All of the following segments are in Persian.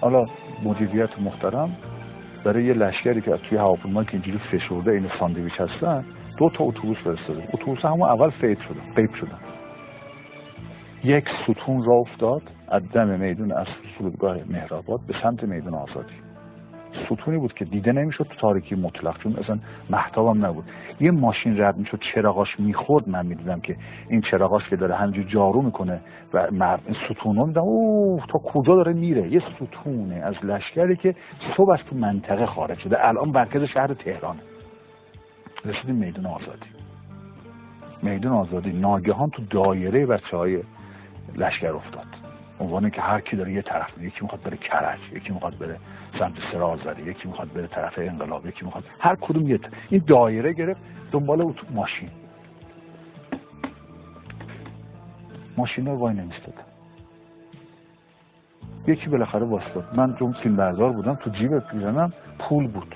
حالا مدیریت محترم برای یه لشکری که توی هواپیما که اینجوری فشرده این ساندویچ هستن 2 تا اتوبوس فرستاده. اتوبوس همون اول غیب شدن. یک ستون راه افتاد از دم میدون از فرودگاه مهرآباد به سمت میدان آزادی. ستونی بود که دیده نمیشد تو تاریکی مطلق، چون اصلا مهتابم نبود. یه ماشین رد میشد چراغاش میخورد، من میدیدم که این چراغاش که داره همینجور جارو میکنه و این ستونو میدم اوه تا کجا داره میره. یه ستونه از لشکری که صبح از تو منطقه خارج شده، الان مرکز شهر تهران. رسیدیم میدان آزادی. میدان آزادی ناگهان تو دایره بچهای لشکر افتاد. عنوانی که هر کی داره یه طرف میره، یکی میخواد بره کرج، یکی میخواد بره سمت سرازری، یکی میخواد بره طرف انقلاب، یکی میخواد هر کدوم این دایره گرفت دنبال ماشین وای نمیستاد. یکی بالاخره واسطاد. من چون فیلم بردار بودم، تو جیب پیرنم پول بود،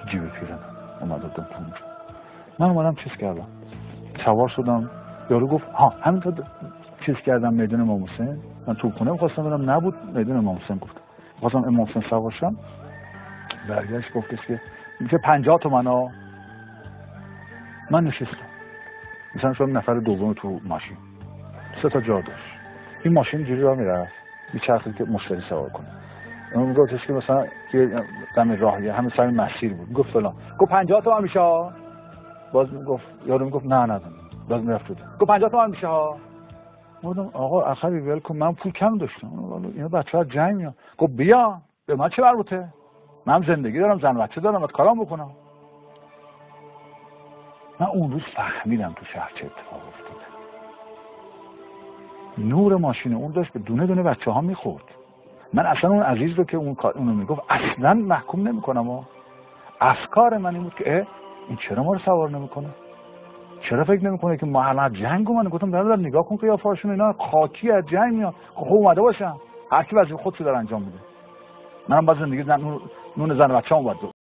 تو جیب پیرنم اومدم تو اونجا. من اومدم چیز کردم، سوار شدم. یارو گفت همینطور چیز کردم میدان امام حسین. من تو خونه می‌خواستم برم، نبود میدان امام حسین. گفتم خواستم امام حسین سوار شم، برگشت گفتش که میشه 50 تومن ها. من نشستم مثلا شدم نفر دوم تو ماشین، 3 تا جا داشت. این ماشین جوری راه میرفت میچرخید که مشتری سوار کنه. اون گفتش که مثلا که دم راهی همین سر مسیر بود، گفت فلان، گفت 50 تومن میشه. باز میگفت یارو میگفت نه باز میرفت بود، گفت 50 تومن میشه ها. گفتم آقا آخری ول کن، من پول کم داشتم. اینا بچه‌ها جنگ میان. گفت بیا، به من چه مربوطه؟ من زندگی دارم، زن بچه دارم، باید کارام بکنم. من اون روز فهمیدم تو شهر چه اتفاق افتاده. نور ماشین اون داشت به دونه دونه بچه‌ها میخورد. من اصلا اون عزیز رو که اونو میگفت اصلا محکوم نمی‌کنم. افکار من این بود که این چرا ما رو سوار نمی‌کنه؟ چرا فکر نمی‌کنه که ما الان جنگ اومدن؟ گفتم برادر نگاه کن قیافه‌هاشون، اینا خاکی از جنگ میان. خب اومده باشن، هر کی وظیفه خودشو داره انجام میده. منم باز زندگی نون زن بچه‌ام بود.